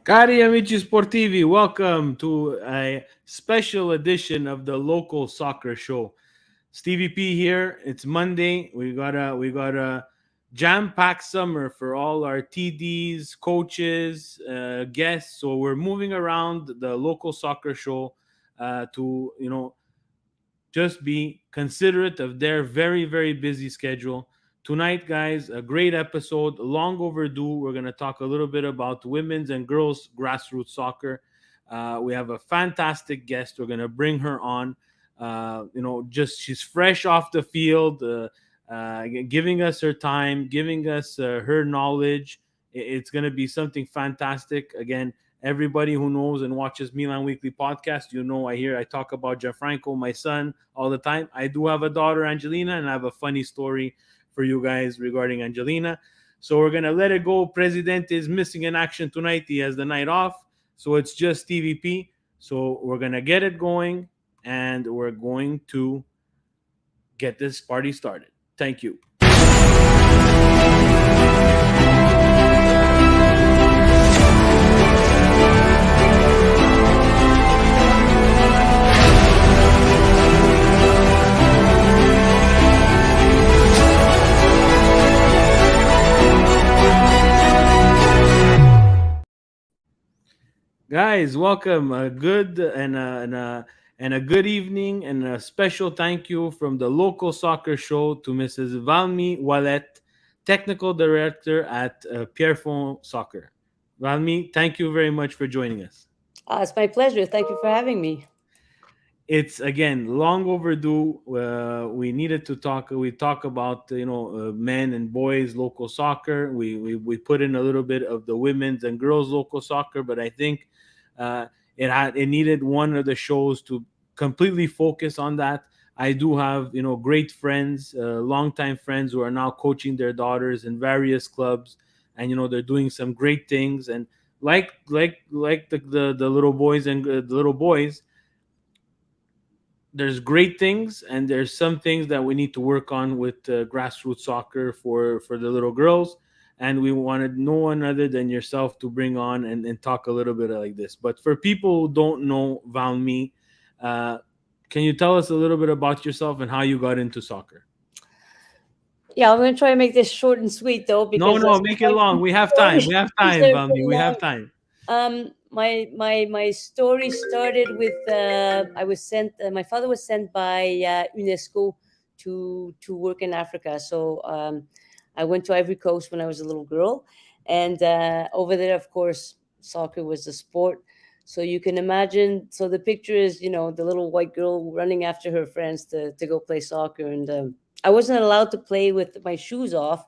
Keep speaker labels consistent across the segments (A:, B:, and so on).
A: Cari amici sportivi, welcome to a special edition of the local soccer show. Stevie P here. It's Monday. We got a jam-packed summer for all our TDs, coaches, guests. So we're moving around the local soccer show to just be considerate of their very busy schedule. Tonight, guys, a great episode, long overdue. We're going to talk a little bit about women's and girls grassroots soccer. We have a fantastic guest. We're going to bring her on. Just she's fresh off the field, giving us her time, giving us her knowledge. It's going to be something fantastic. Again, everybody who knows and watches Milan Weekly podcast, I talk about Gianfranco, my son, all the time. I do have a daughter, Angelina, and I have a funny story for you guys regarding Angelina. So we're gonna let it go. Presidente is missing in action tonight. He has the night off, so it's just TVP. So we're gonna get it going, and we're going to get this party started. Thank you. Guys, welcome. A good and a good evening, and a special thank you from the local soccer show to Mrs. Valmie Ouellet, technical director at Pierrefonds Soccer. Valmie, thank you very much for joining us.
B: It's my pleasure. Thank you for having me.
A: It's again long overdue. We needed to talk. We talk about men and boys local soccer. We put in a little bit of the women's and girls local soccer, but I think uh, it needed one of the shows to completely focus on that. I do have great friends, longtime friends who are now coaching their daughters in various clubs, and they're doing some great things. And like the little boys and the little boys, there's great things, and there's some things that we need to work on with grassroots soccer for the little girls. And we wanted no one other than yourself to bring on and talk a little bit like this. But for people who don't know Valmy, uh, can you tell us a little bit about yourself and how you got into soccer?
B: Yeah, I'm going to try and make this short and sweet though,
A: No,
B: because
A: no, make it
B: my
A: long. We have time.
B: story
A: We have
B: is
A: time,
B: a
A: Valmy.
B: bit
A: We have
B: long.
A: time.
B: My story started with I was sent. My father was sent by UNESCO to work in Africa. So I went to Ivory Coast when I was a little girl, and over there, of course, soccer was the sport. So you can imagine. So the picture is, the little white girl running after her friends to go play soccer, and I wasn't allowed to play with my shoes off.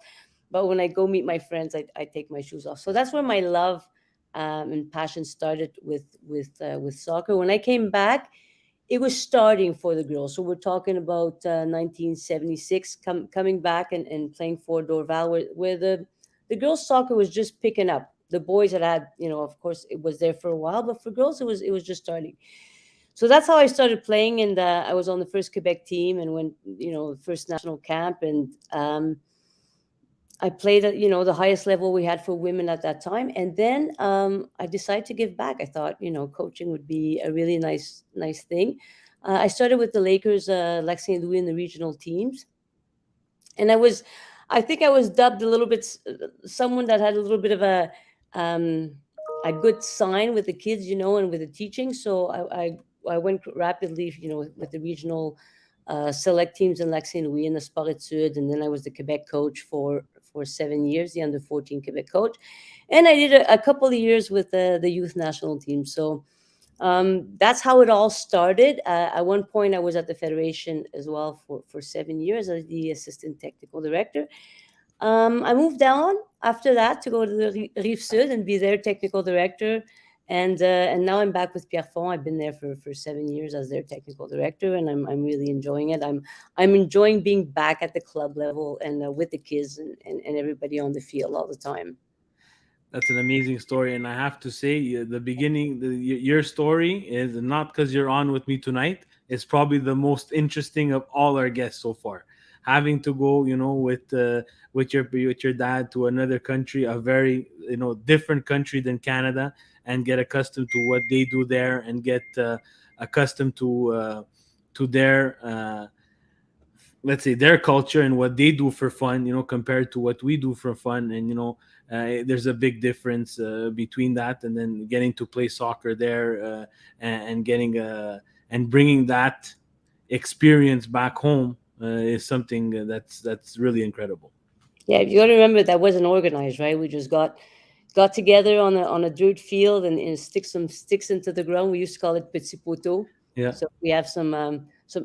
B: But when I go meet my friends, I take my shoes off. So that's where my love and passion started with soccer. When I came back, it was starting for the girls. So we're talking about 1976, coming back and playing for Dorval, where the girls' soccer was just picking up. The boys had, of course, it was there for a while, but for girls, it was just starting. So that's how I started playing, and I was on the first Quebec team, and went, the first national camp, and I played at the highest level we had for women at that time, and then I decided to give back. I thought coaching would be a really nice thing. I started with the Lakers, Lac Saint Louis, in the regional teams, and I think I was dubbed a little bit someone that had a little bit of um, a good sign with the kids, and with the teaching. So I went rapidly, with the regional select teams in Lac Saint Louis and the Sport Sud, and then I was the Quebec coach for 7 years, the under 14 Quebec coach, and I did a couple of years with the youth national team. So that's how it all started. At one point, I was at the federation as well for 7 years as the assistant technical director. I moved down after that to go to the Rive Sud and be their technical director. And now I'm back with Pierrefonds. I've been there for 7 years as their technical director, and I'm really enjoying it. I'm enjoying being back at the club level and with the kids and everybody on the field all the time.
A: That's an amazing story, and I have to say, the beginning, your story is not because you're on with me tonight. It's probably the most interesting of all our guests so far. having to go, with your dad to another country, a very, different country than Canada, and get accustomed to what they do there, and get accustomed to their, let's say, their culture and what they do for fun, compared to what we do for fun. And there's a big difference between that, and then getting to play soccer there, and getting and bringing that experience back home, is something that's really incredible.
B: Yeah, you got to remember that wasn't organized, right? We just got together on a dirt field and stick some sticks into the ground. We used to call it petit poteau.
A: Yeah.
B: So we have some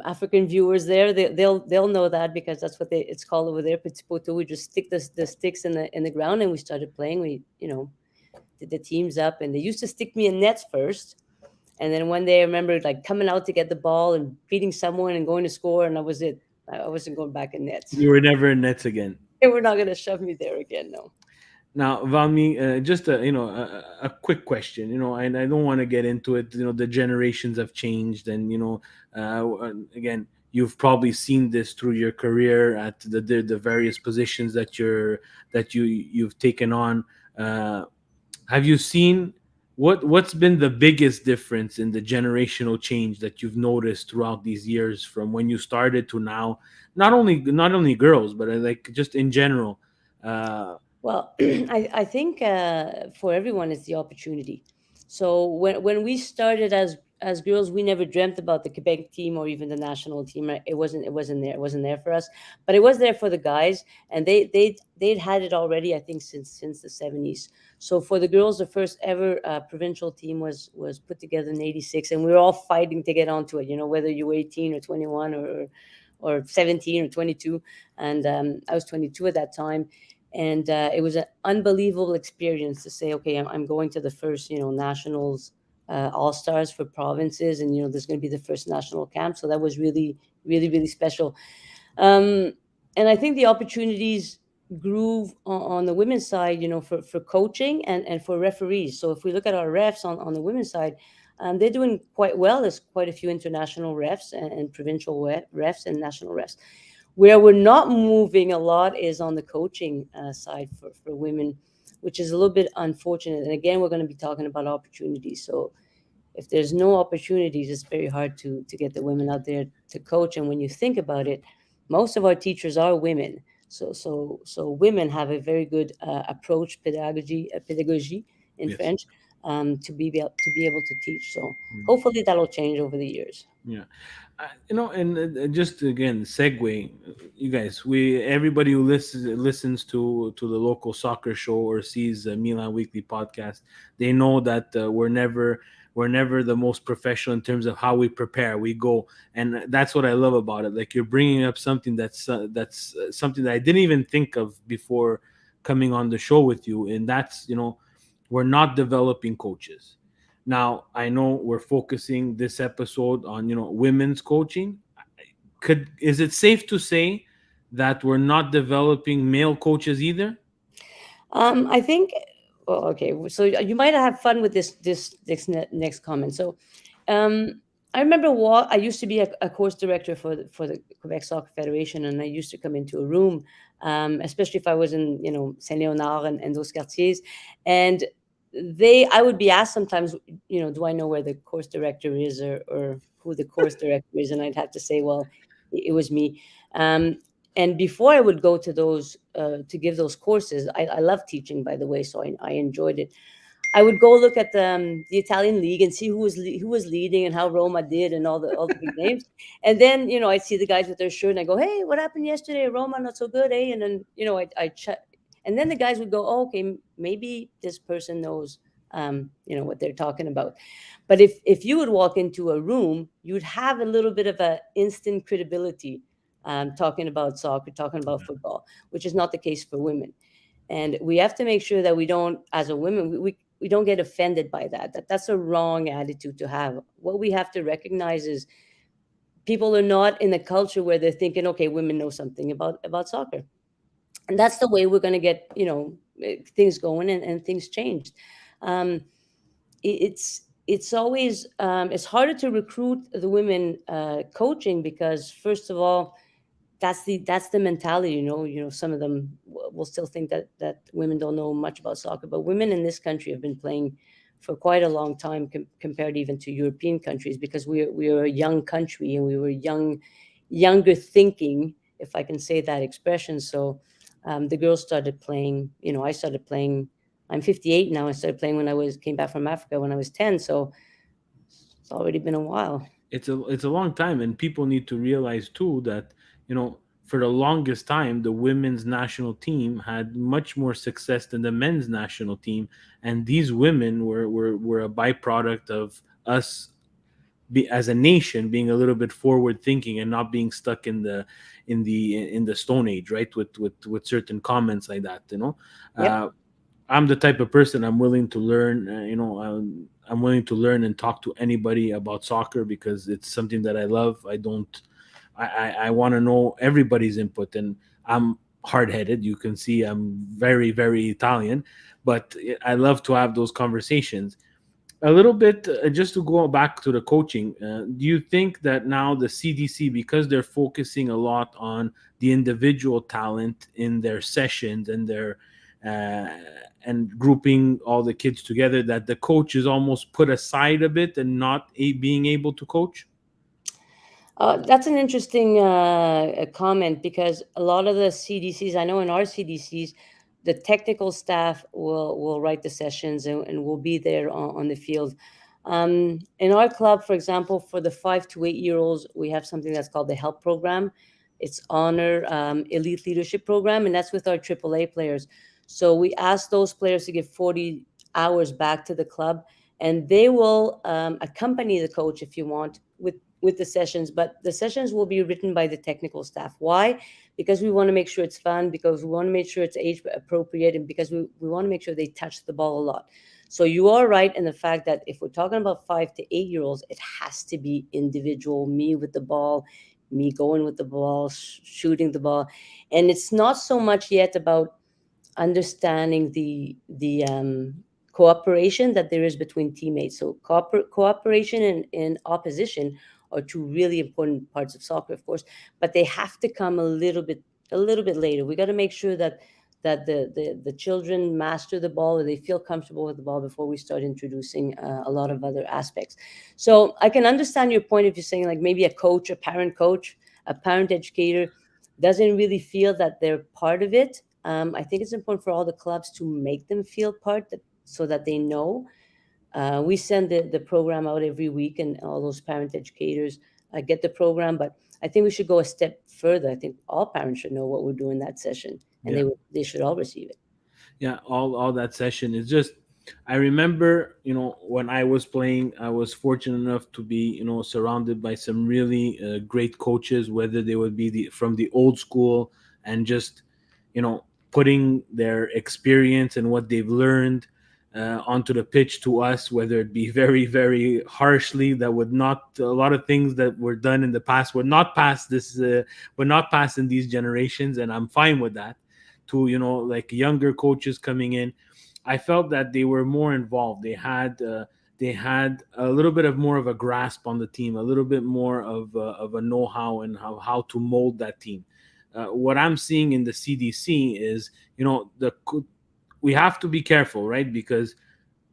B: African viewers there. They'll know that because that's what it's called over there, petit poteau. We just stick the sticks in the ground and we started playing. We did the teams up, and they used to stick me in nets first. And then one day I remember like coming out to get the ball and beating someone and going to score, and that was it. I wasn't going back in nets.
A: You were never in nets again.
B: They were not going to shove me there again. No.
A: Now, Valmi, just a quick question. And I don't want to get into it. The generations have changed, and again, you've probably seen this through your career at the various positions that you've taken on. Uh, have you seen what's been the biggest difference in the generational change that you've noticed throughout these years, from when you started to now? Not only girls, but like just in general. Uh,
B: Well, I think for everyone it's the opportunity. So when we started as girls, we never dreamt about the Quebec team or even the national team. Right? It wasn't there for us, but it was there for the guys, and they'd had it already. I think since the 70s. So for the girls, the first ever provincial team was put together in '86, and we were all fighting to get onto it. Whether you were 18 or 21 or 17 or 22, and I was 22 at that time, and it was an unbelievable experience to say, okay, I'm going to the first nationals, all stars for provinces, and there's going to be the first national camp. So that was really, really, really special. um, and I think the opportunities grew on the women's side, for coaching and for referees. So if we look at our refs on the women's side, they're doing quite well. There's quite a few international refs and provincial refs and national refs. Where we're not moving a lot is on the coaching side for women, which is a little bit unfortunate. And again, we're going to be talking about opportunities. So if there's no opportunities, it's very hard to get the women out there to coach. And when you think about it, most of our teachers are women. So women have a very good approach, pedagogy in
A: yes.
B: French, to be able to teach. So hopefully that'll change over the years.
A: Yeah. And just again, segue, you guys, everybody who listens to the local soccer show or sees Milan Weekly podcast, they know that we're never the most professional in terms of how we prepare. We go, and that's what I love about it. Like, you're bringing up something that's something that I didn't even think of before coming on the show with you, and that's, we're not developing coaches. Now, I know we're focusing this episode on, women's coaching. Is it safe to say that we're not developing male coaches either?
B: I think. Well, okay. So you might have fun with this next comment. So, I remember I used to be a course director for the Quebec Soccer Federation, and I used to come into a room, especially if I was in Saint Leonard and those quartiers, and I would be asked sometimes, do I know where the course director is, or who the course director is, and I'd have to say, well, it was me. And before I would go to those to give those courses, I love teaching, by the way, so I enjoyed it. I would go look at the Italian league and see who was leading and how Roma did and all the big names. And then I'd see the guys with their shirt and I go, hey, what happened yesterday? Roma not so good, eh? And then I check, and then the guys would go, oh, okay, maybe this person knows what they're talking about. But if you would walk into a room, you'd have a little bit of a instant credibility, talking about soccer, talking about football, which is not the case for women. And we have to make sure that we don't, as a women, we don't get offended by that's a wrong attitude to have. What we have to recognize is people are not in a culture where they're thinking, okay, women know something about soccer, and that's the way we're going to get things going and things changed. um, it's always it's harder to recruit the women coaching, because first of all, that's the mentality. Some of them will still think that women don't know much about soccer, but women in this country have been playing for quite a long time, compared even to European countries, because we are a young country, and we were younger thinking, if I can say that expression. So the girls started playing. I started playing. I'm 58 now. I started playing when I was came back from Africa when I was 10. So it's already been a while.
A: It's a long time, and people need to realize too that, for the longest time the women's national team had much more success than the men's national team, and these women were a byproduct of us, as a nation, being a little bit forward thinking and not being stuck in the stone age, right, with certain comments like that,
B: Yep.
A: uh, I'm the type of person, I'm willing to learn. I'm willing to learn and talk to anybody about soccer because it's something that I love. I don't. I want to know everybody's input, and I'm hard headed. You can see I'm very very Italian, but I love to have those conversations. A little bit, just to go back to the coaching. Do you think that now the CDC, because they're focusing a lot on the individual talent in their sessions and their uh, and grouping all the kids together, that the coach is almost put aside a bit and not being able to coach?
B: That's an interesting comment, because a lot of the CDCs, I know in our CDCs, the technical staff will write the sessions, and will be there on the field. In our club, for example, for the 5 to 8 year olds, we have something that's called the HELP program. It's Honor Elite Leadership Program, and that's with our AAA players. So we ask those players to give 40 hours back to the club, and they will accompany the coach, if you want, with the sessions, but the sessions will be written by the technical staff. Why? Because we want to make sure it's fun, because we want to make sure it's age appropriate, and because we want to make sure they touch the ball a lot. So you are right in the fact that if we're talking about 5 to 8 year olds, it has to be individual, me with the ball, me going with the ball, shooting the ball. And it's not so much yet about understanding the cooperation that there is between teammates. So cooperation and opposition are two really important parts of soccer, of course, but they have to come a little bit later. We got to make sure that the children master the ball, or they feel comfortable with the ball, before we start introducing a lot of other aspects. So I can understand your point if you're saying, like, maybe a coach, a parent educator doesn't really feel that they're part of it. I think it's important for all the clubs to make them feel part, so that they know. We send the program out every week, and all those parent educators get the program. But I think we should go a step further. I think all parents should know what we're doing that session, and
A: Yeah.
B: they should all receive it.
A: Yeah, all that session is just, I remember, when I was playing, I was fortunate enough to be, surrounded by some really great coaches, whether they would be from the old school, and just, you know putting their experience and what they've learned onto the pitch to us, whether it be very very harshly, that would not, a lot of things that were done in the past would not pass in these generations, and I'm fine with that, to, like younger coaches coming in. I felt that they were more involved. They had a little bit of more of a grasp on the team, a little bit more of a know-how, and how to mold that team. What I'm seeing in the CDC is, we have to be careful, right? Because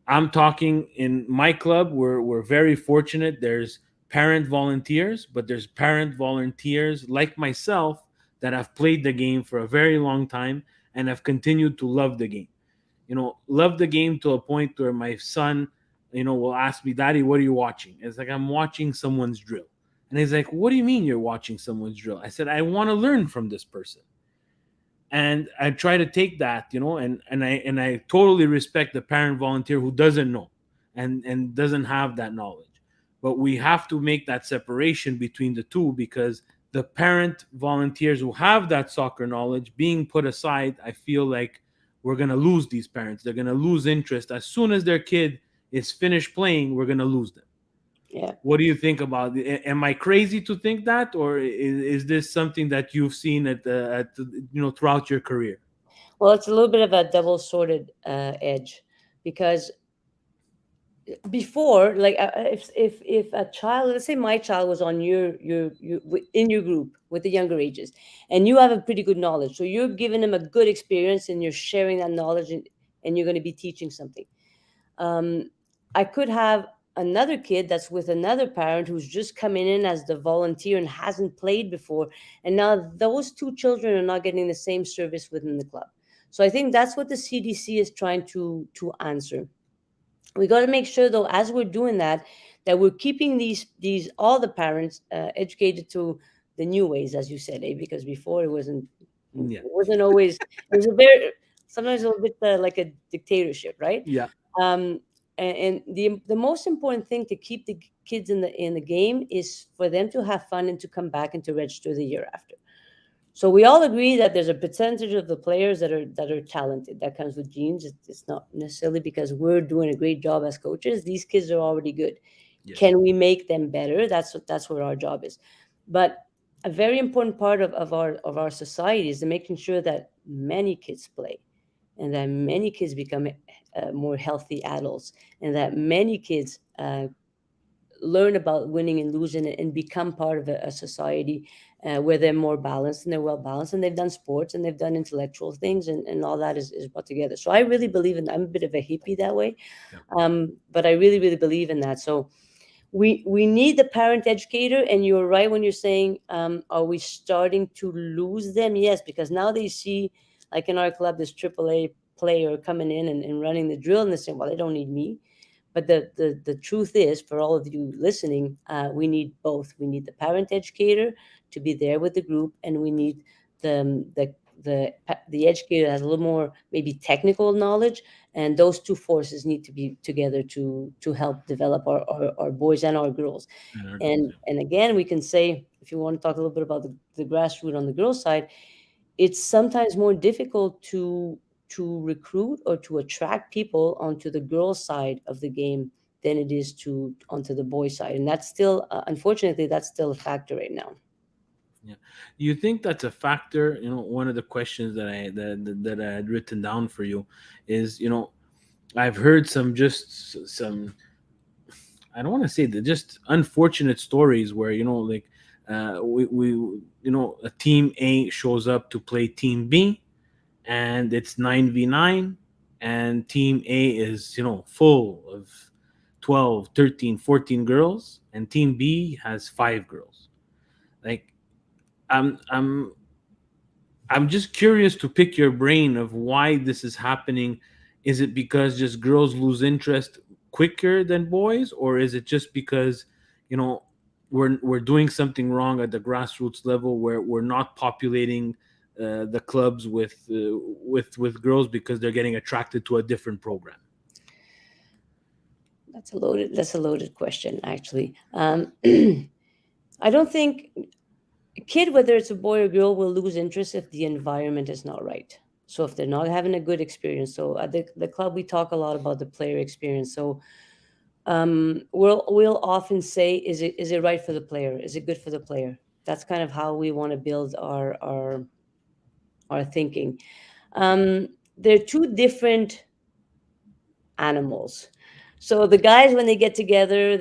A: I'm talking in my club, we're very fortunate. There's parent volunteers, but there's parent volunteers like myself that have played the game for a very long time and have continued to love the game. Love the game to a point where my son, will ask me, "Daddy, what are you watching?" It's like, I'm watching someone's drill. And he's like, "What do you mean you're watching someone's drill?" I said, "I want to learn from this person." And I try to take that, and I totally respect the parent volunteer who doesn't know and doesn't have that knowledge. But we have to make that separation between the two, because the parent volunteers who have that soccer knowledge being put aside, I feel like we're going to lose these parents. They're going to lose interest as soon as their kid is finished playing. We're going to lose them.
B: Yeah.
A: What do you think about it? Am I crazy to think that, or is this something that you've seen throughout your career?
B: Well, it's a little bit of a double-sworded edge, because before, like, if a child, let's say my child was on in your group with the younger ages, and you have a pretty good knowledge, so you're giving them a good experience and you're sharing that knowledge, and you're going to be teaching something. um, I could have another kid that's with another parent who's just coming in as the volunteer and hasn't played before, and now those two children are not getting the same service within the club. So I think that's what the CDC is trying to answer. We got to make sure, though, as we're doing that, that we're keeping these all the parents educated to the new ways, as you said, because before it
A: Yeah.
B: wasn't always, it was a very, sometimes a little bit like a dictatorship, right?
A: Yeah.
B: um and the most important thing to keep the kids in the game is for them to have fun and to come back and to register the year after. So we all agree that there's a percentage of the players that are talented. That comes with genes. It's not necessarily because we're doing a great job as coaches. These kids are already good.
A: Yes.
B: Can we make them better? That's what our job is. But a very important part of our society is making sure that many kids play, and that many kids become more healthy adults, and that many kids learn about winning and losing, and become part of a society where they're more balanced and they're well balanced, and they've done sports and they've done intellectual things, and all that is brought together. So I really believe in, I'm a bit of a hippie that way,
A: Yeah.
B: but I really, really believe in that. So we need the parent educator, and you're right when you're saying, are we starting to lose them? Yes, because now they see, like in our club, this AAA player coming in and running the drill, and they're saying, well, they don't need me. But the truth is, for all of you listening, we need both. We need the parent educator to be there with the group, and we need the educator that has a little more maybe technical knowledge, and those two forces need to be together to help develop our boys and our girls.
A: And our girls.
B: And again, we can say, if you want to talk a little bit about the grassroots on the girls side, it's sometimes more difficult to recruit or to attract people onto the girls side of the game than it is to onto the boys side, and that's still unfortunately that's still a factor right now.
A: Yeah. You think that's a factor? One of the questions that I had written down for you is, I've heard some, I don't want to say that, just unfortunate stories where, like, we a team A shows up to play team B, and it's 9v9, and team A is, full of 12, 13, 14 girls, and team B has 5 girls. Like, I'm I'm just curious to pick your brain of why this is happening. Is it because just girls lose interest quicker than boys, or is it just because, you know, we're doing something wrong at the grassroots level where we're not populating the clubs with girls because they're getting attracted to a different program?
B: That's a loaded question, actually. I don't think a kid, whether it's a boy or girl, will lose interest if the environment is not right. So if they're not having a good experience. So at the club, we talk a lot about the player experience. So we'll often say, is it right for the player? Is it good for the player? That's kind of how we want to build our thinking. They're two different animals. So the guys, when they get together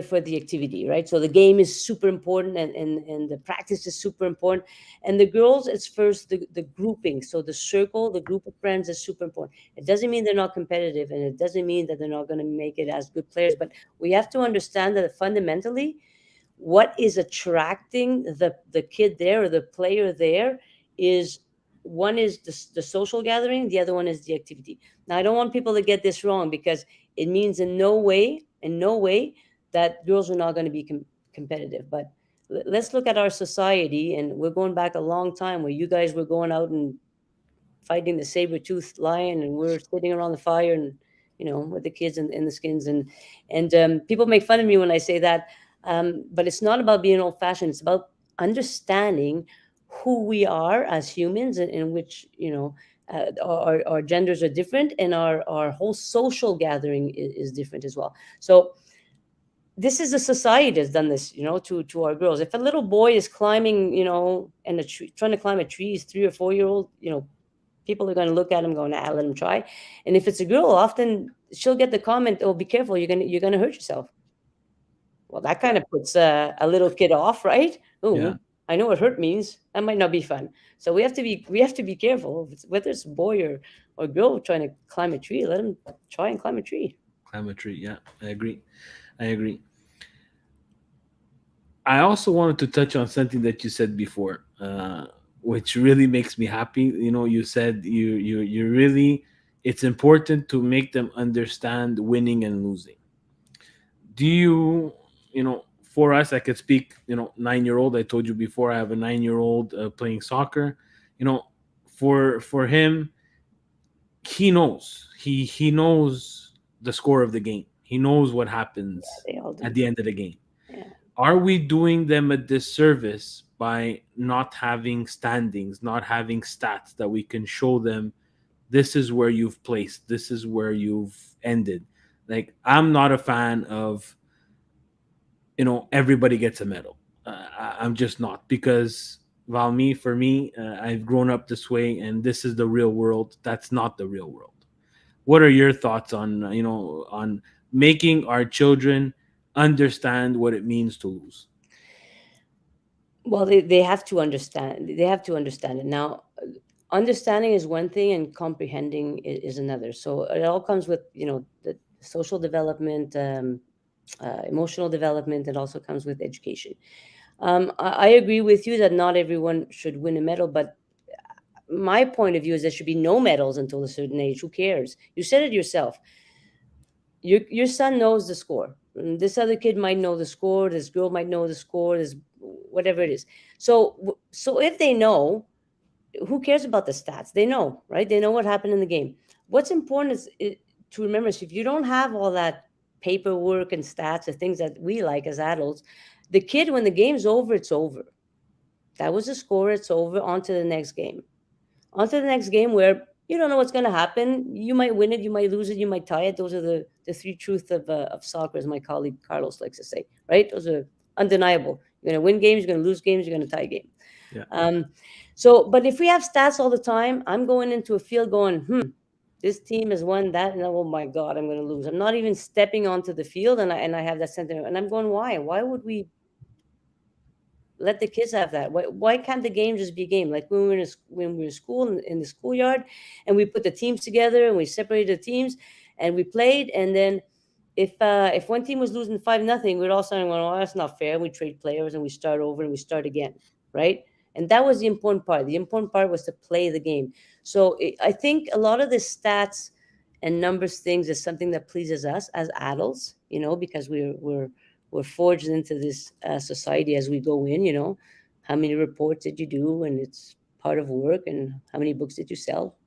B: for the activity, right? So the game is super important, and the practice is super important. And the girls, it's first the grouping. So the circle, the group of friends is super important. It doesn't mean they're not competitive, and it doesn't mean that they're not going to make it as good players. But we have to understand that fundamentally, what is attracting the kid there or the player there is, one is the social gathering, the other one is the activity. Now, I don't want people to get this wrong, because it means in no way that girls are not going to be competitive. But let's look at our society, and we're going back a long time where you guys were going out and fighting the saber-toothed lion, and we're sitting around the fire, and with the kids in the skins, and people make fun of me when I say that. But it's not about being old-fashioned. It's about understanding who we are as humans, and in which our genders are different, and our whole social gathering is different as well. So this is a society that's done this, to our girls. If a little boy is climbing, and a tree, trying to climb a tree, is 3 or 4 year old, people are going to look at him going, ah, let him try. And if it's a girl, often she'll get the comment, oh, be careful, you're gonna hurt yourself. Well, that kind of puts a little kid off, right?
A: Yeah.
B: Oh, I know what hurt means. That might not be fun. So we have to be careful. If whether it's a boy or girl trying to climb a tree, let them try and climb a tree.
A: Climate tree. Yeah, I agree. I agree. I also wanted to touch on something that you said before, which really makes me happy. You said you really, it's important to make them understand winning and losing. Do you, for us, I could speak, 9-year-old. I told you before, I have a 9-year-old playing soccer. You know, for him, he knows the score of the game. He knows what happens
B: They all
A: at
B: do.
A: the end of the game.
B: Yeah.
A: Are we doing them a disservice by not having standings, not having stats that we can show them, this is where you've placed, this is where you've ended? Like, I'm not a fan of, everybody gets a medal. I'm just not, because Valmy, for me, I've grown up this way, and this is the real world. That's not the real world. What are your thoughts on, on making our children understand what it means to lose?
B: Well, they have to understand. They have to understand it. Now, understanding is one thing, and comprehending is another. So it all comes with the social development, emotional development. It also comes with education. I agree with you that not everyone should win a medal, but my point of view is there should be no medals until a certain age. Who cares? You said it yourself. Your son knows the score. This other kid might know the score. This girl might know the score. This whatever it is. So if they know, who cares about the stats? They know, right? They know what happened in the game. What's important to remember is if you don't have all that paperwork and stats, the things that we like as adults, the kid, when the game's over, it's over. That was the score. It's over. On to the next game. On to the next game where you don't know what's going to happen. You might win it, you might lose it, you might tie it. Those are the three truths of soccer, as my colleague Carlos likes to say, right? Those are undeniable. You're going to win games, you're going to lose games, you're going to tie games.
A: Yeah.
B: But if we have stats all the time, I'm going into a field going, this team has won that, and oh my God, I'm going to lose. I'm not even stepping onto the field, and I have that sentiment, and I'm going, why? Why would we let the kids have that? Why can't the game just be a game? Like when we were in school, in the schoolyard, and we put the teams together and we separated the teams and we played, and then if one team was losing 5-0, we'd all start going, oh, that's not fair. We trade players and we start over and we start again, right? And that was the important part. The important part was to play the game. So I think a lot of the stats and numbers things is something that pleases us as adults, because we're forged into this society as we go in. How many reports did you do, and it's part of work, and how many books did you sell?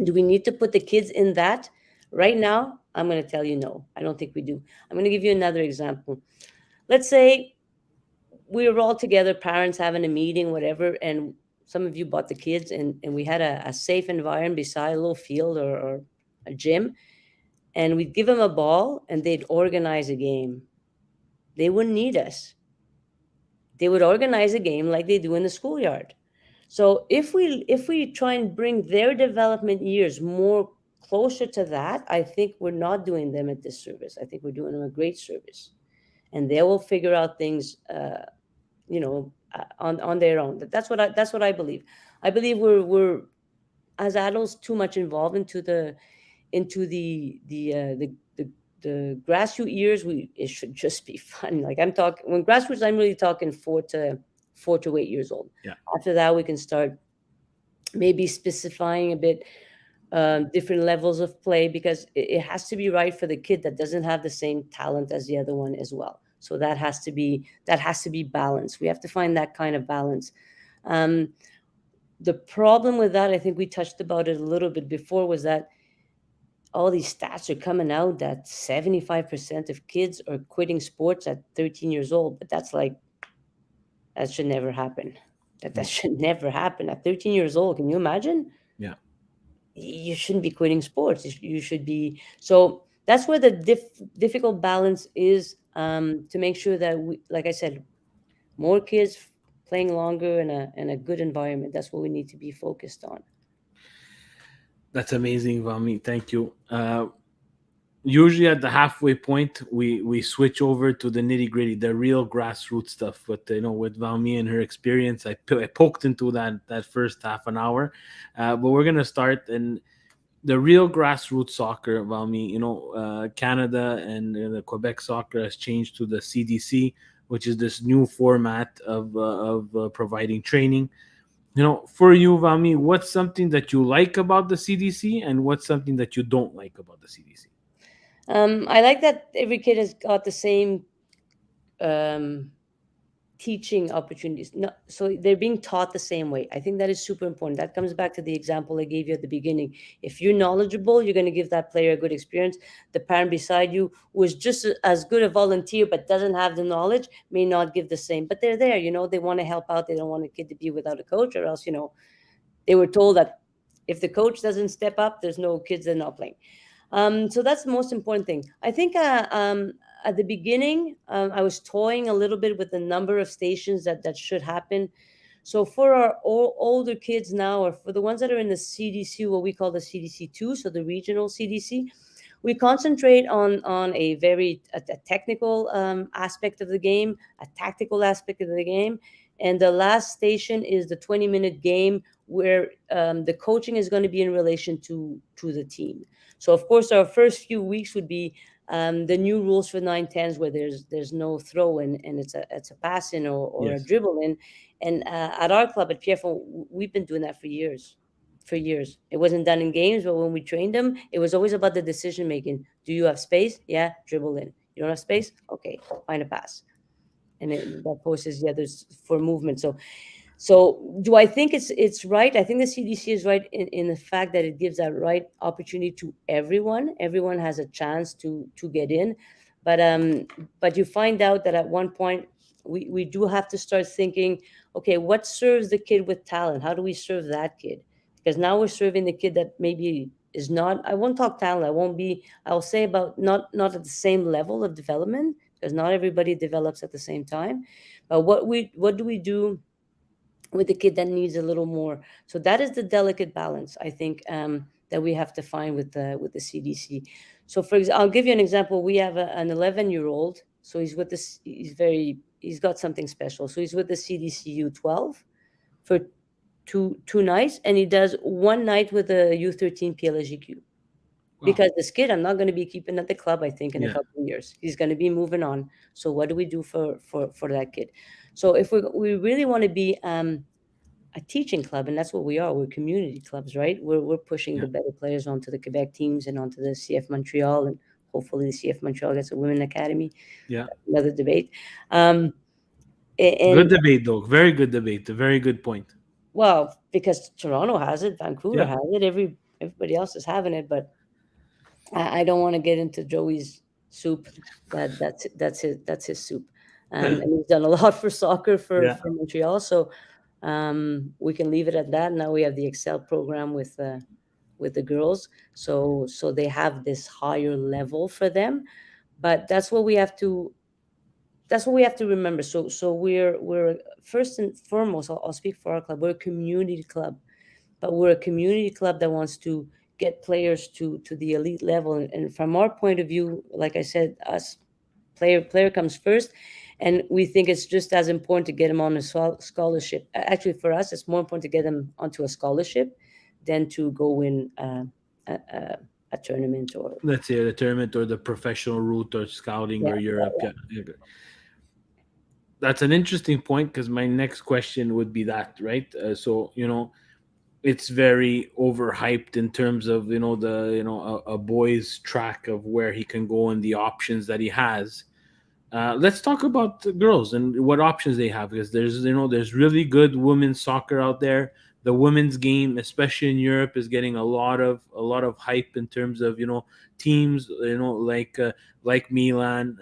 B: Do we need to put the kids in that right now? I'm going to tell you no, I don't think we do. I'm going to give you another example. Let's say we were all together, parents having a meeting, whatever, and some of you bought the kids, and we had a safe environment beside a little field or a gym, and we'd give them a ball and they'd organize a game. They wouldn't need us. They would organize a game like they do in the schoolyard. So if we try and bring their development years more closer to that, I think we're not doing them a disservice. I think we're doing them a great service, and they will figure out things, on their own. That's what I believe. I believe we're as adults too much involved into the grassroots years. It should just be fun. Like I'm talking when grassroots, I'm really talking 4 to 8 years old.
A: Yeah.
B: After that, we can start maybe specifying a bit different levels of play, because it has to be right for the kid that doesn't have the same talent as the other one as well. So that has to be balanced. We have to find that kind of balance. Um, the problem with that, I think we touched about it a little bit before, was that all these stats are coming out that 75% of kids are quitting sports at 13 years old. But that should never happen. That should never happen at 13 years old. Can you imagine?
A: Yeah.
B: You shouldn't be quitting sports. You should be. So that's where the difficult balance is, to make sure that we, like I said, more kids playing longer in a good environment. That's what we need to be focused on.
A: That's amazing, Valmie. Thank you. Usually at the halfway point, we switch over to the nitty gritty, the real grassroots stuff. But with Valmie and her experience, I poked into that first half an hour, but we're gonna start and the real grassroots soccer. Valmie, Canada and the Quebec soccer has changed to the CDC, which is this new format of providing training. For you, Valmie, what's something that you like about the CDC, and what's something that you don't like about the CDC?
B: I like that every kid has got the same um, teaching opportunities. No, so they're being taught the same way. I think that is super important. That comes back to the example I gave you at the beginning. If you're knowledgeable, you're going to give that player a good experience. The parent beside you who is just as good a volunteer but doesn't have the knowledge may not give the same. But they're there, they want to help out. They don't want a kid to be without a coach, or else, they were told that if the coach doesn't step up, there's no kids that are not playing. So that's the most important thing. I think at the beginning, I was toying a little bit with the number of stations that should happen. So for our older kids now, or for the ones that are in the CDC, what we call the CDC2, so the regional CDC, we concentrate on a technical aspect of the game, a tactical aspect of the game, and the last station is the 20-minute game where the coaching is going to be in relation to the team. So of course, our first few weeks would be the new rules for 9-10s, where there's no throw in, and it's a pass in or a
A: Yes.
B: dribble in. And at our club at Pierrefonds, we've been doing that for years. For years, it wasn't done in games, but when we trained them, it was always about the decision making. Do you have space? Yeah, dribble in. You don't have space? Okay, find a pass. And that forces the others for movement. So do I think it's right? I think the CDC is right in the fact that it gives that right opportunity to everyone. Everyone has a chance to get in, but you find out that at one point we do have to start thinking, okay, what serves the kid with talent? How do we serve that kid? Because now we're serving the kid that maybe is not. I won't talk talent. I won't be. I'll say about not at the same level of development, because not everybody develops at the same time. But what do we do with the kid that needs a little more? So that is the delicate balance, I think, that we have to find with the CDC. So for example, I'll give you an example. We have an 11-year-old. So he's with this. He's got something special. So he's with the CDC U12 for two nights, and he does one night with the U13 PLSGQ.
A: Wow.
B: Because this kid, I'm not going to be keeping at the club. I think in a
A: Yeah.
B: couple of years, he's going to be moving on. So what do we do for that kid? So if we really want to be a teaching club, and that's what we are. We're community clubs, right? We're pushing
A: Yeah.
B: the better players onto the Quebec teams and onto the CF Montreal, and hopefully the CF Montreal gets a women academy.
A: Yeah.
B: Another debate. Um, and
A: Good debate, though. Very good debate. A very good point.
B: well, because Toronto has it, Vancouver
A: Yeah.
B: has it, everybody else is having it, but I don't want to get into Joey's soup. That's his soup. And he's done a lot for soccer for
A: Yeah.
B: for Montreal, so we can leave it at that. Now we have the Excel program with the girls, so they have this higher level for them. But that's what we have to remember. So we're first and foremost. I'll speak for our club. We're a community club, but we're a community club that wants to get players to the elite level. And from our point of view, like I said, us player comes first, and we think it's just as important to get them on a scholarship. Actually, for us, it's more important to get them onto a scholarship than to go win a, a, a tournament or
A: Let's say the tournament or the professional route or scouting
B: yeah,
A: or
B: yeah,
A: Europe.
B: yeah.
A: Yeah. Yeah. That's an interesting point because my next question would be that, right? So, it's very overhyped in terms of, a boy's track of where he can go and the options that he has. Let's talk about the girls and what options they have, because there's really good women's soccer out there. The women's game, especially in Europe, is getting a lot of hype in terms of teams. Like Milan,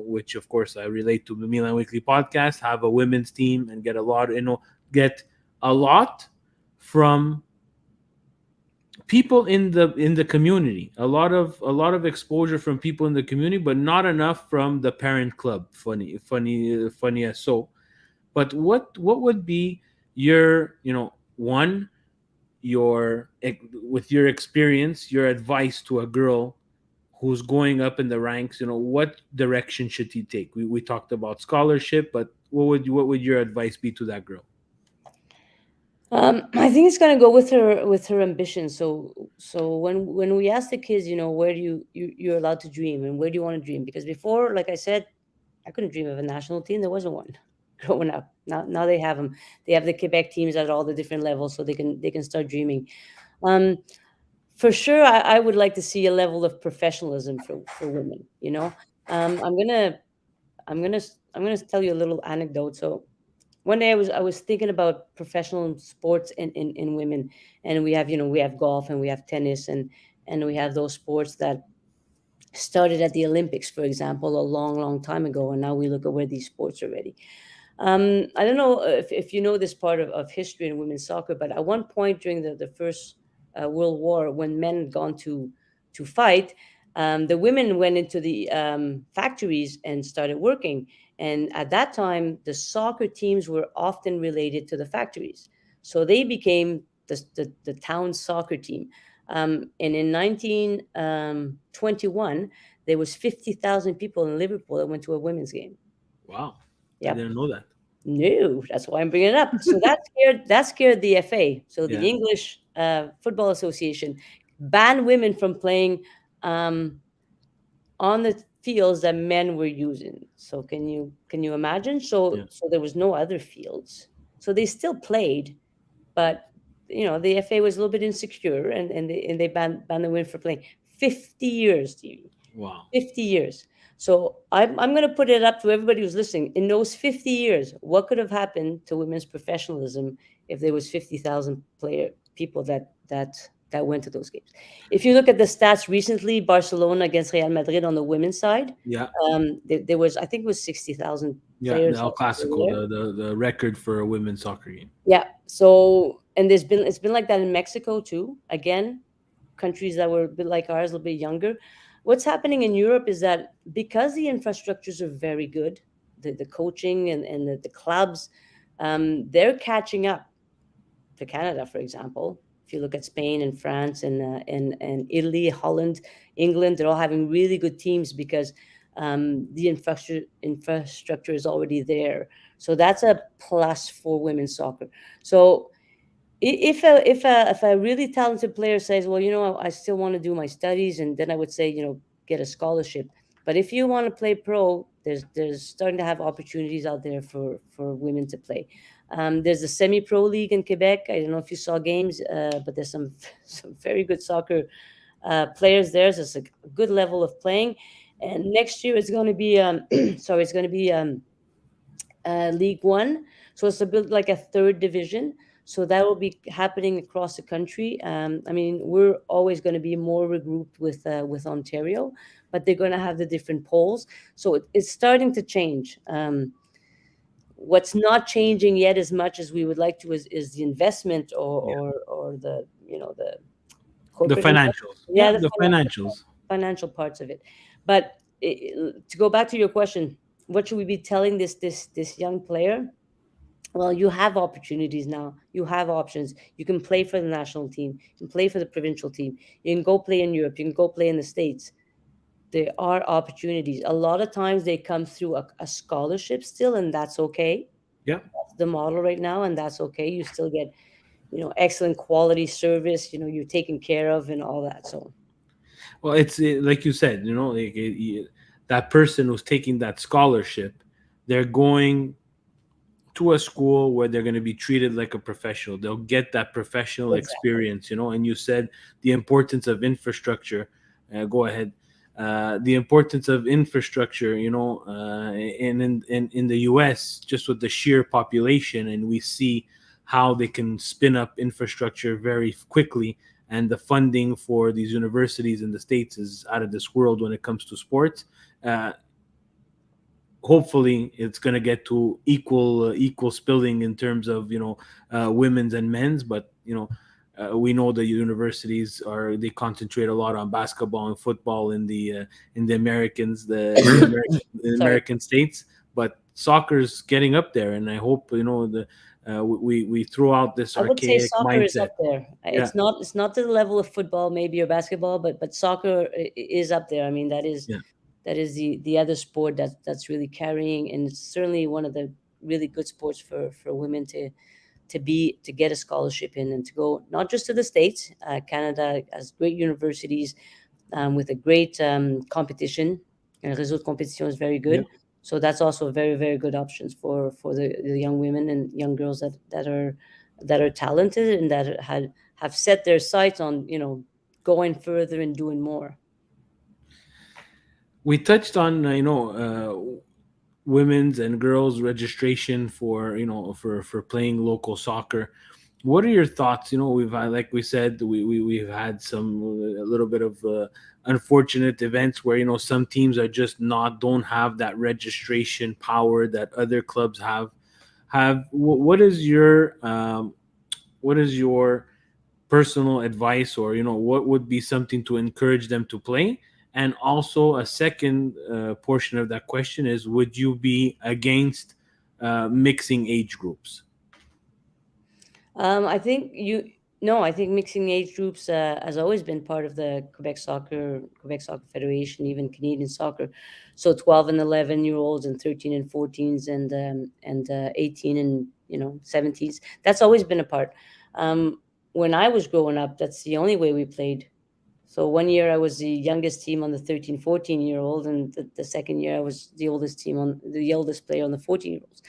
A: which of course I relate to the Milan Weekly podcast, have a women's team and get a lot from people in the community, a lot of exposure from people in the community, but not enough from the parent club. Funny as so. But what would be your one with your experience, your advice to a girl who's going up in the ranks, what direction should he take? We talked about scholarship, but what would your advice be to that girl?
B: I think it's gonna go with her ambition. So when we ask the kids, where do you're allowed to dream and where do you want to dream? Because before, like I said, I couldn't dream of a national team. There wasn't one growing up. Now they have them. They have the Quebec teams at all the different levels, so they can start dreaming. Um, for sure, I would like to see a level of professionalism for women. I'm gonna I'm gonna tell you a little anecdote. So one day I was thinking about professional sports in women, and we have golf and we have tennis and we have those sports that started at the Olympics, for example, a long time ago, and now we look at where these sports are already. I don't know if you know this part of history in women's soccer, but at one point during the First World War, when men had gone to fight, the women went into the factories and started working. And at that time, the soccer teams were often related to the factories. So they became the town soccer team. And in 1921, there was 50,000 people in Liverpool that went to a women's game.
A: Wow, I
B: Yep.
A: didn't know that.
B: No, that's why I'm bringing it up. So that scared the FA. So the
A: Yeah.
B: English Football Association banned women from playing um, on the fields that men were using. So can you imagine?
A: Yeah.
B: So there was no other fields. So they still played, but the FA was a little bit insecure, and they banned the women for playing 50 years, Stevie.
A: Wow.
B: 50 years. So I'm going to put it up to everybody who's listening. In those 50 years, what could have happened to women's professionalism if there was 50,000 people that went to those games? If you look at the stats recently, Barcelona against Real Madrid on the women's side,
A: Yeah.
B: there was, I think it was 60,000
A: Yeah, the
B: players
A: El
B: that were
A: Clasico,
B: there.
A: the record for a women's soccer game.
B: Yeah. So, and it's been like that in Mexico too. Again, countries that were a bit like ours, a little bit younger. What's happening in Europe is that because the infrastructures are very good, the coaching and the clubs, they're catching up to Canada, for example. If you look at Spain and France and Italy, Holland, England, they're all having really good teams because the infrastructure is already there. So that's a plus for women's soccer. So if a really talented player says, well, I still want to do my studies, and then I would say, get a scholarship. But if you want to play pro, there's starting to have opportunities out there for women to play. There's a semi-pro league in Quebec. I don't know if you saw games, but there's some some very good soccer players there. So it's a good level of playing. And next year it's going to be sorry, it's going to be League One. So it's a bit like a third division. So that will be happening across the country. I mean, we're always going to be more regrouped with Ontario, but they're going to have the different polls. So it's starting to change. What's not changing yet as much as we would like to is the investment
A: Yeah.
B: or the
A: The
B: corporate investment.
A: financials.
B: Yeah,
A: Yeah,
B: the
A: the financials.
B: financial parts of it. But to go back to your question, what should we be telling this young player? Well, you have opportunities now. You have options. You can play for the national team. You can play for the provincial team. You can go play in Europe. You can go play in the States. There are opportunities. A lot of times they come through a scholarship still, and that's okay.
A: Yeah.
B: That's the model right now, and that's okay. You still get, excellent quality service. You're taken care of and all that. So
A: Well, it's like you said, that person who's taking that scholarship, they're going to a school where they're going to be treated like a professional. They'll get that professional
B: exactly.
A: experience, and you said the importance of infrastructure. Go ahead. The importance of infrastructure, in the US, just with the sheer population, and we see how they can spin up infrastructure very quickly. And the funding for these universities in the States is out of this world when it comes to sports. Uh, Hopefully it's going to get to equal spilling in terms of women's and men's, but we know the universities they concentrate a lot on basketball and football in the Americans the
B: Sorry.
A: American states, but soccer's getting up there, and I hope we throw out this
B: I would say
A: archaic
B: soccer is
A: mindset.
B: up there.
A: Yeah,
B: It's not to the level of football maybe or basketball, but soccer is up there. I mean,
A: yeah.
B: that is the other sport that's really carrying, and it's certainly one of the really good sports for women to get a scholarship in and to go not just to the States. Canada has great universities with a great competition. Réseau de competition is very
A: Yeah.
B: good. So that's also very, very good options for the young women and young girls that are talented and that have set their sights on, going further and doing more.
A: We touched on women's and girls registration for for playing local soccer. What are your thoughts? We've had, like we said, we've had some a little bit of unfortunate events where some teams are just not don't have that registration power that other clubs have. What is your personal advice, or what would be something to encourage them to play? And also a second portion of that question is, would you be against mixing age groups?
B: I think you no, I think mixing age groups has always been part of the Quebec Soccer Federation, even Canadian soccer. So 12 and 11 year olds and 13 and 14s and 18 and 17s. That's always been a part. When I was growing up, that's the only way we played. So one year I was the youngest team on the 13, 14-year old, and the second year I was the oldest player on the 14-year olds.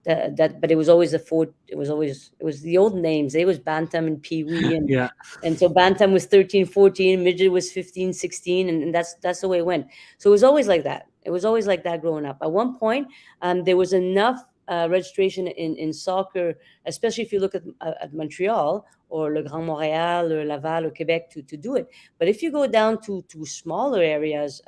B: But it was always it was the old names. It was Bantam and Pee Wee,
A: Yeah,
B: and so Bantam was 13, 14, midget was 15, 16, and that's the way it went. So it was always like that. It was always like that growing up. At one point, there was enough registration in soccer, especially if you look at Montreal or Le Grand Montréal or Laval or Quebec to do it. But if you go down to smaller areas,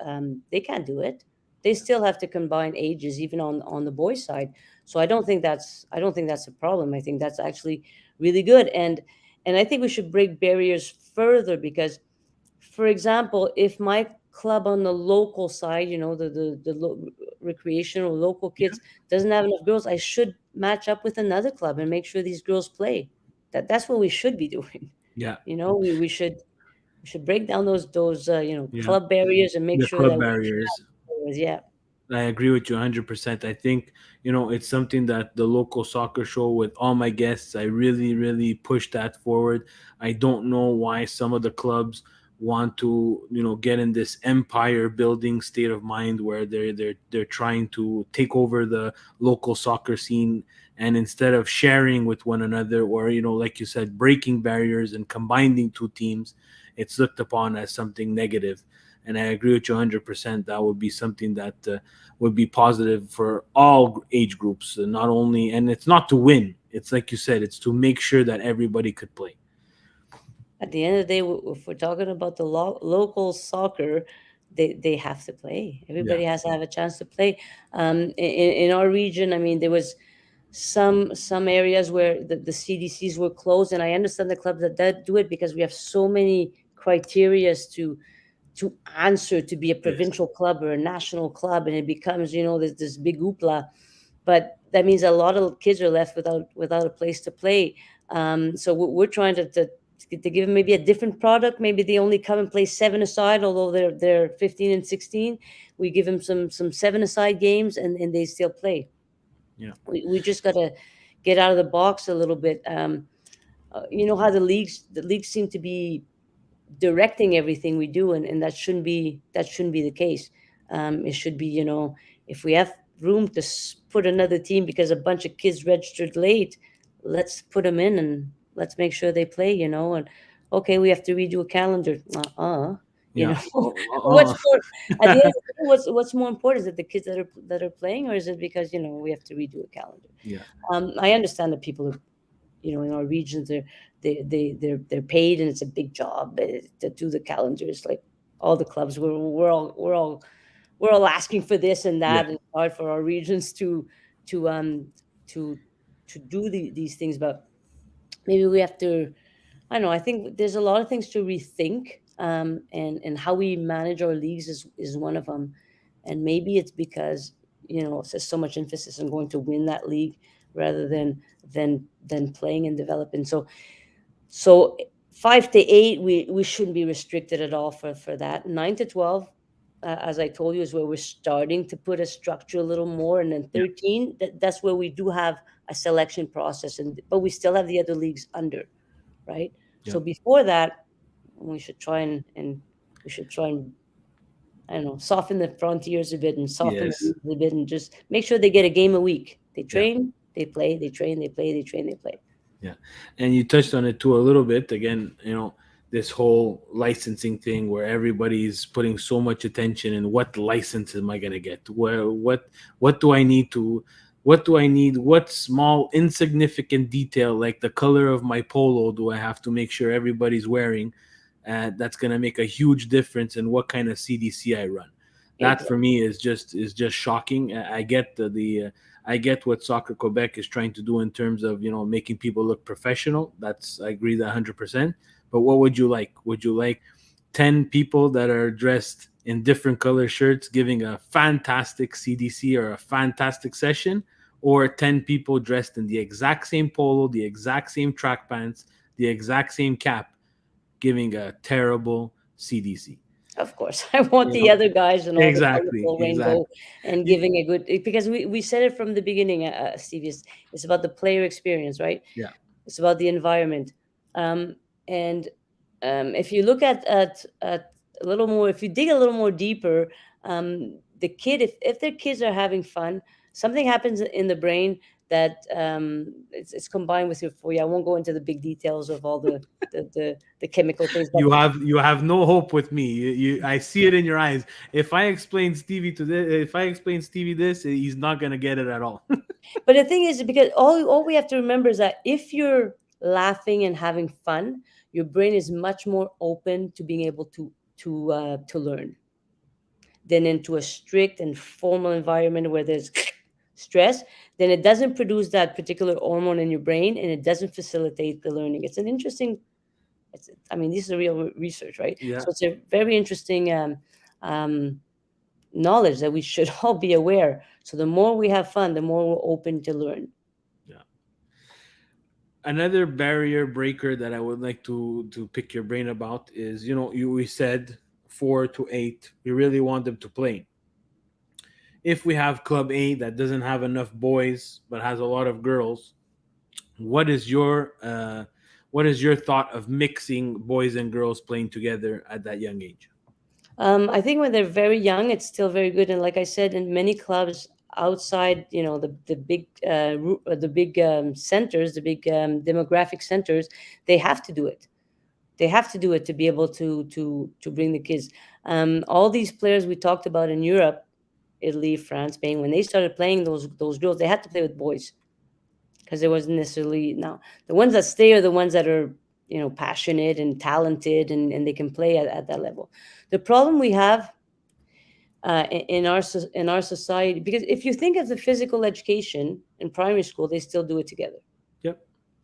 B: they can't do it. They still have to combine ages, even on the boys' side. So I don't think that's a problem. I think that's actually really good, and I think we should break barriers further because, for example, if my club on the local side, the recreational local kids doesn't have enough girls, I should match up with another club and make sure these girls play. That's what we should be doing.
A: yeah,
B: We should break down those
A: yeah.
B: club barriers and make
A: The
B: sure
A: club
B: that we
A: barriers.
B: have, yeah.
A: I agree with you 100%. I think, it's something that the local soccer show, with all my guests, I really, really push that forward. I don't know why some of the clubs want to, get in this empire building state of mind where they're trying to take over the local soccer scene, and instead of sharing with one another, or, like you said, breaking barriers and combining two teams, it's looked upon as something negative. And I agree with you 100%. That would be something that would be positive for all age groups, not only, and it's not to win. It's like you said, it's to make sure that everybody could play.
B: At the end of the day, if we're talking about the local soccer, they have to play.
A: Yeah,
B: Everybody has to have a chance to play. In our region, I mean, there was some areas where the CDCs were closed, and I understand the clubs that do it because we have so many criterias to answer to be a
A: yes,
B: provincial club or a national club, and it becomes this big hoopla. But that means a lot of kids are left without a place to play. So we're trying to give them maybe a different product. Maybe they only come and play seven-a-side, although they're 15 and 16. We give them some seven-a-side games, and they still play.
A: yeah,
B: We just got to get out of the box a little bit. You know how the leagues seem to be directing everything we do, and that shouldn't be the case. It should be, if we have room to put another team because a bunch of kids registered late, let's put them in and let's make sure they play. And okay, we have to redo a calendar. You
A: yeah.
B: know, what's
A: Oh,
B: more at the end of the day, what's more important, is it the kids that are playing, or is it because we have to redo a calendar?
A: yeah,
B: I understand that people are, in our regions, they're paid, and it's a big job to do the calendars. Like all the clubs, we're all asking for this and
A: yeah,
B: that, and it's hard for our regions to um to to do these things. But maybe we have to, I don't know. I think there's a lot of things to rethink, and how we manage our leagues is one of them. And maybe it's because there's so much emphasis on going to win that league. rather than playing and developing. So 5 to 8, we shouldn't be restricted at all for that. 9 to 12, as I told you, is where we're starting to put a structure a little more, and then
A: Yeah,
B: 13, that's where we do have a selection process, but we still have the other leagues under, right?
A: yeah,
B: So before that, we should try and we should try and, I don't know, soften the frontiers a bit and soften the
A: yes,
B: leagues a bit and just make sure they get a game a week. They
A: yeah.
B: train, they play, they train, they play, they train, they play.
A: Yeah. And you touched on it too a little bit. Again, this whole licensing thing where everybody's putting so much attention in what license am I gonna get? Where what do I need to what do I need? What small insignificant detail like the color of my polo do I have to make sure everybody's wearing? That's gonna make a huge difference in what kind of CDC I run. That for
B: Exactly.
A: me is just shocking. I get I get what Soccer Quebec is trying to do in terms of making people look professional. I agree that 100%. But what would you like? Would you like 10 people that are dressed in different color shirts giving a fantastic CDC or a fantastic session, or 10 people dressed in the exact same polo, the exact same track pants, the exact same cap giving a terrible CDC?
B: Of course, I want
A: You
B: the
A: know
B: other guys and all the
A: exactly,
B: colorful rainbow
A: exactly.
B: and
A: You-
B: giving a good, because we said it from the beginning, Steve. It's about the player experience, right?
A: yeah,
B: It's about the environment. And if you look at a little more, if you dig a little more deeper, the kid, if their kids are having fun, something happens in the brain that it's combined with your foyer. I won't go into the big details of all the chemical things, but
A: you have no hope with me. I see it in your eyes. If I explain Stevie this, he's not gonna get it at all.
B: But the thing is, because all we have to remember is that if you're laughing and having fun, your brain is much more open to being able to learn than into a strict and formal environment where there's stress. Then it doesn't produce that particular hormone in your brain, and it doesn't facilitate the learning. It's an interesting. I mean, this is a real research, right?
A: Yeah,
B: So it's a very interesting um, knowledge that we should all be aware. So the more we have fun, the more we're open to learn.
A: yeah. Another barrier breaker that I would like to pick your brain about is we said 4 to 8. We really want them to play. If we have Club A that doesn't have enough boys but has a lot of girls, what is your thought of mixing boys and girls playing together at that young age?
B: I think when they're very young, it's still very good. And like I said, in many clubs outside, the big centers, the big demographic centers, they have to do it. They have to do it to be able to bring the kids. All these players we talked about in Europe, Italy, France, Spain, when they started playing those girls, they had to play with boys because there wasn't necessarily now the ones that stay are the ones that are passionate and talented and they can play at that level. The problem we have in our society, because if you think of the physical education in primary school, they still do it together,
A: Yep.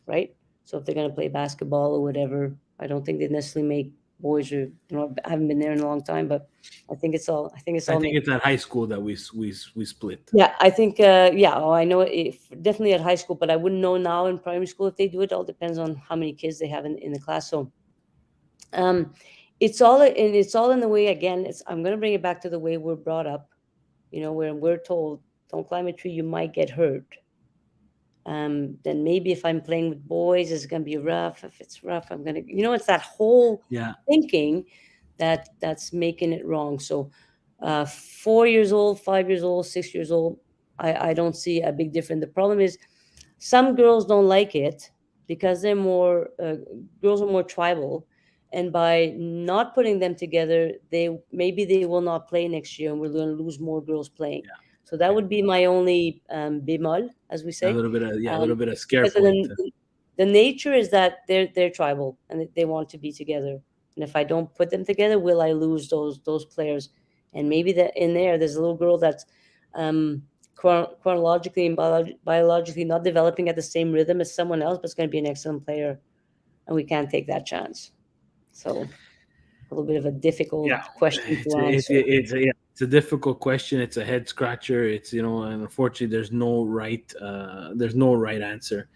B: right? So if they're going to play basketball or whatever, I don't think they necessarily make boys or I haven't been there in a long time, but I think it's
A: I
B: all
A: think
B: made.
A: it's at high school that we split.
B: Yeah, I think, yeah, oh, I know if definitely at high school, but I wouldn't know now in primary school if they do it. All depends on how many kids they have in the class. So, um, it's all in the way, again, I'm going to bring it back to the way we're brought up, where we're told, don't climb a tree, you might get hurt. Then maybe if I'm playing with boys, it's going to be rough. If it's rough, I'm going to, it's that whole
A: Yeah.
B: thinking that's making it wrong. So 4 years old, 5 years old, 6 years old, I don't see a big difference. The problem is some girls don't like it because they're more girls are more tribal, and by not putting them together, they will not play next year, and we're going to lose more girls playing. So that
A: Yeah.
B: would be my only bemol, as we
A: A
B: say,
A: little bit of a
B: um,
A: little bit of scare
B: because of
A: point.
B: the nature is that they're tribal and they want to be together. And if I don't put them together, will I lose those players? And maybe that in there's a little girl that's um, chronologically and biologically not developing at the same rhythm as someone else, but it's going to be an excellent player, and we can't take that chance. So a little bit of a
A: Yeah,
B: difficult question to
A: it's
B: answer.
A: yeah, It's a difficult question. It's a head scratcher. It's, and unfortunately, there's no right answer.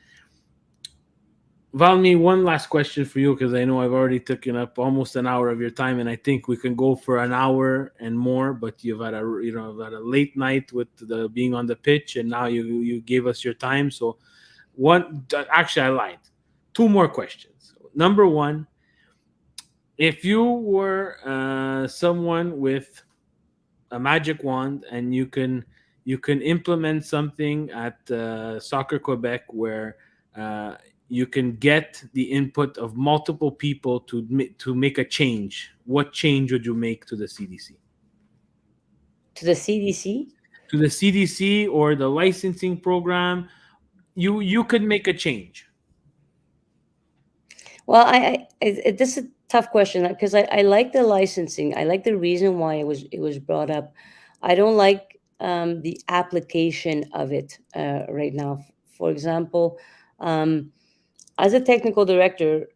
A: Valmy, one last question for you because I know I've already taken up almost an hour of your time, and I think we can go for an hour and more. But you've had a late night with the being on the pitch, and now you gave us your time. So actually, I lied. Two more questions. Number one, if you were someone with a magic wand and you can implement something at Soccer Quebec where uh, you can get the input of multiple people to make a change. What change would you make to the CDC?
B: To the CDC.
A: To the CDC or the licensing program, you could make a change.
B: Well, this is a tough question because I like the licensing. I like the reason why it was brought up. I don't like the application of it right now. For example, um, as a technical director,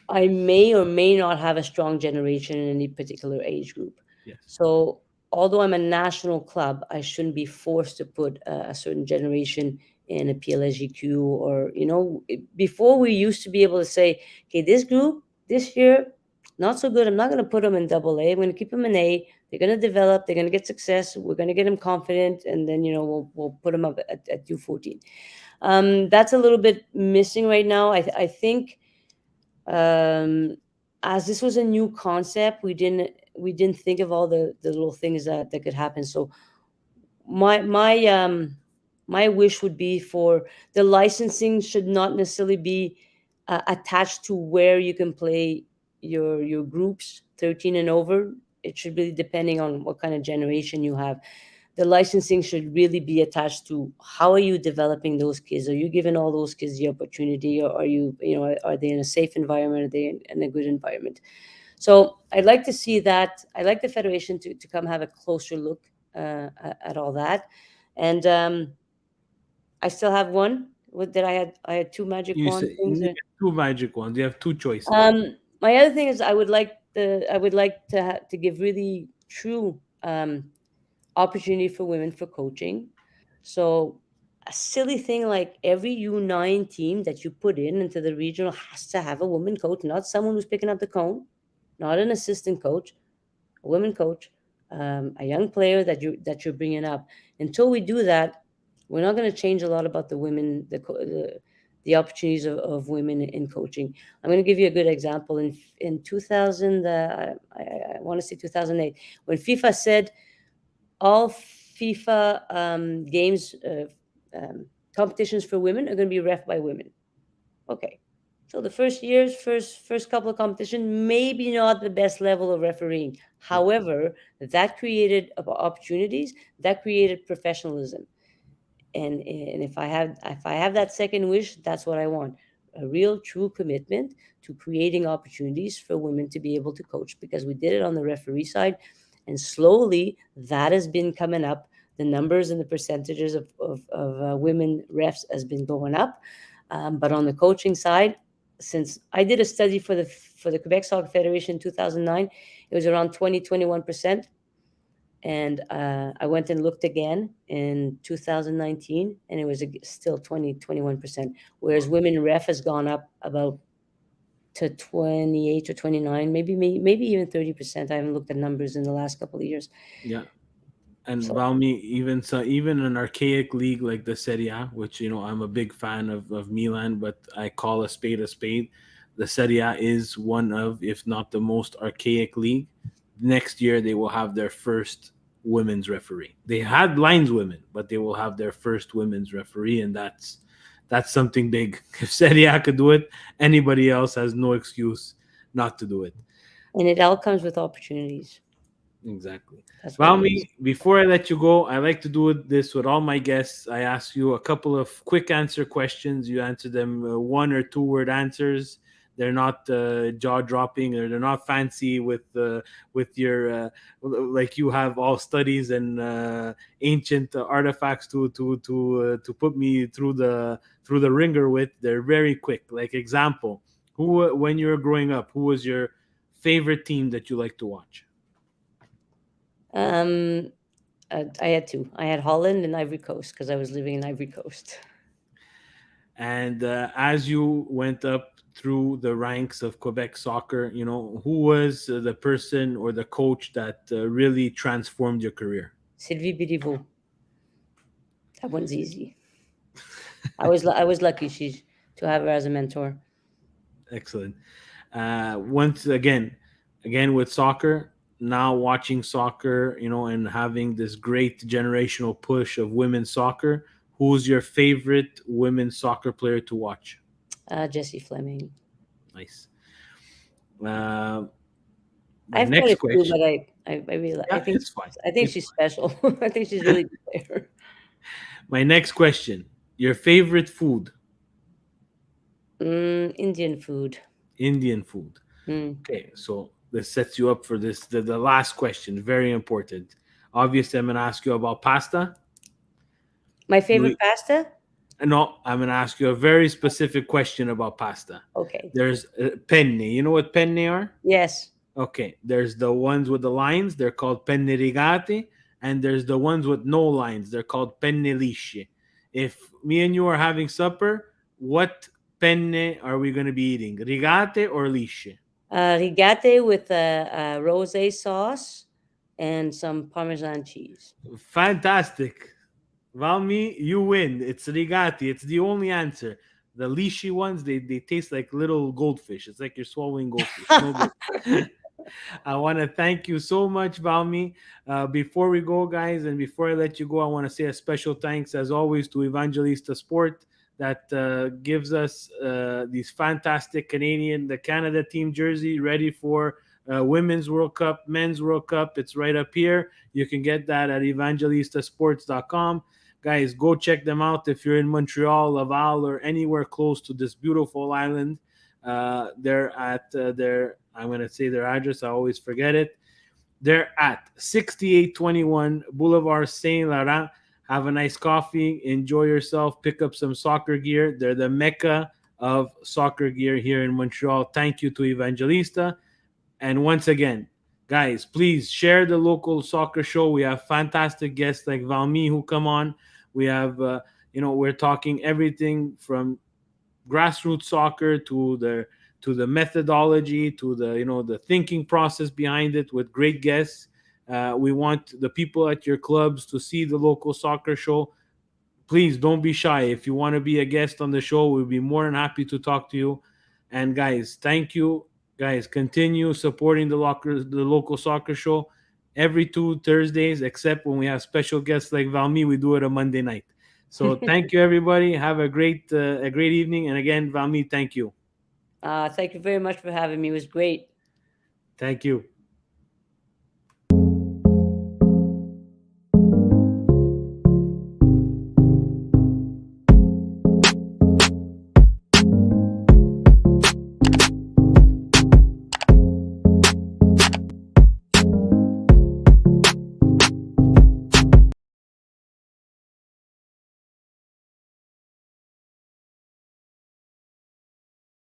B: I may or may not have a strong generation in any particular age group.
A: Yes.
B: So, although I'm a national club, I shouldn't be forced to put a certain generation in a PLSGQ or, before we used to be able to say, okay, this group this year, not so good. I'm not going to put them in double A. I'm going to keep them in A. They're going to develop. They're going to get success. We're going to get them confident. And then, we'll put them up at U14. That's a little bit missing right now. I think um, as this was a new concept, we didn't think of all the little things that could happen. So my wish would be for the licensing should not necessarily be attached to where you can play your groups 13 and over. It should be depending on what kind of generation you have. The licensing should really be attached to how are you developing those kids? Are you giving all those kids the opportunity, or are they in a safe environment? Are they in a good environment? So I'd like to see that. I'd like the federation to come have a closer look at all that. And I still have one. What did I had two magic
A: You
B: wand
A: say
B: things.
A: you have two magic wands. You have two choices.
B: My other thing is I would like to give really true opportunity for women for coaching. So a silly thing like every U9 team that you put into the regional has to have a woman coach, not someone who's picking up the cone, not an assistant coach, a women coach, a young player that you're bringing up. Until we do that, we're not going to change a lot about the women, the opportunities of women in coaching. I'm going to give you a good example. In 2000, I want to say 2008, when FIFA said all FIFA games competitions for women are going to be ref by women. Okay, so the first couple of competitions, maybe not the best level of refereeing.
A: Yeah.
B: However, that created opportunities, that created professionalism. And if I have that second wish, that's what I want. A real true commitment to creating opportunities for women to be able to coach, because we did it on the referee side, and slowly that has been coming up. The numbers and the percentages of women refs has been going up. But on the coaching side, since I did a study for the Quebec Soccer Federation in 2009, it was around 20-21%. And I went and looked again in 2019, and it was still 20-21%. Whereas women ref has gone up about to 28 or 29, maybe even 30%. I haven't looked at numbers in the last couple of years.
A: Yeah. And
B: So
A: Valmy, even an archaic league like the Serie A, which I'm a big fan of Milan, but I call a spade a spade. The Serie A is one of, if not the most archaic league. Next year they will have their first women's referee. They had lineswomen, but they will have their first women's referee, and that's something big. If Serie A could do it, anybody else has no excuse not to do it.
B: and it all comes with opportunities.
A: Exactly.
B: That's what it is.
A: Valmy, before I let you go, I like to do this with all my guests. I ask you a couple of quick answer questions. You answer them one or two word answers. They're not jaw dropping, or they're not fancy with your like you have all studies and ancient artifacts to put me through the ringer with. They're very quick. Like example, who when you were growing up, who was your favorite team that you like to watch?
B: Um, I had two. I had Holland and Ivory Coast because I was living in Ivory Coast.
A: And as you went up through the ranks of Quebec soccer, who was the person or the coach that really transformed your career?
B: Sylvie Béliveau. That one's easy. I was lucky she's to have her as a mentor.
A: Excellent. Once again with soccer, now watching soccer, and having this great generational push of women's soccer, who's your favorite women's soccer player to watch?
B: Jessie Fleming.
A: Nice. Uh,
B: I
A: my
B: have quite
A: next
B: a few,
A: question.
B: but I really I
A: Yeah,
B: think
A: it's fine.
B: I think
A: It's
B: she's
A: fine.
B: special. I think she's really good player.
A: My next question. Your favorite food?
B: Indian food.
A: Indian food.
B: Mm.
A: Okay, so this sets you up for this. The last question, very important. Obviously, I'm going to ask you about pasta.
B: My
A: You,
B: favorite pasta.
A: no, I'm going to ask you a very specific question about pasta.
B: Okay.
A: There's penne. You know what penne are?
B: Yes.
A: Okay, there's the ones with the lines. They're called penne rigate, and there's the ones with no lines. They're called penne lisce. If me and you are having supper, what penne are we going to be eating? Rigate or lisce?
B: Rigate with a rosé sauce and some Parmesan cheese.
A: Fantastic. Valmi, you win. It's rigati. It's the only answer. The lychee ones, they taste like little goldfish. It's like you're swallowing goldfish. No good. I want to thank you so much, Valmi. Before we go, guys, and before I let you go, I want to say a special thanks, as always, to Evangelista Sport that gives us these fantastic the Canada team jersey ready for Women's World Cup, Men's World Cup. It's right up here. You can get that at evangelistasports.com. Guys, go check them out if you're in Montreal, Laval, or anywhere close to this beautiful island. They're at I'm going to say their address. I always forget it. They're at 6821 Boulevard Saint Laurent. Have a nice coffee. Enjoy yourself. Pick up some soccer gear. They're the mecca of soccer gear here in Montreal. Thank you to Evangelista. And once again, guys, please share the local soccer show. We have fantastic guests like Valmie who come on. We have, we're talking everything from grassroots soccer to the methodology to the thinking process behind it with great guests. We want the people at your clubs to see the local soccer show. Please don't be shy. If you want to be a guest on the show, we'll be more than happy to talk to you. And guys, thank you. Guys, continue supporting the local soccer show every 2 Thursdays, except when we have special guests like Valmy, we do it a Monday night. So thank you, everybody. Have a great evening. And again, Valmy, thank you.
B: Thank you very much for having me. It was great.
A: Thank you.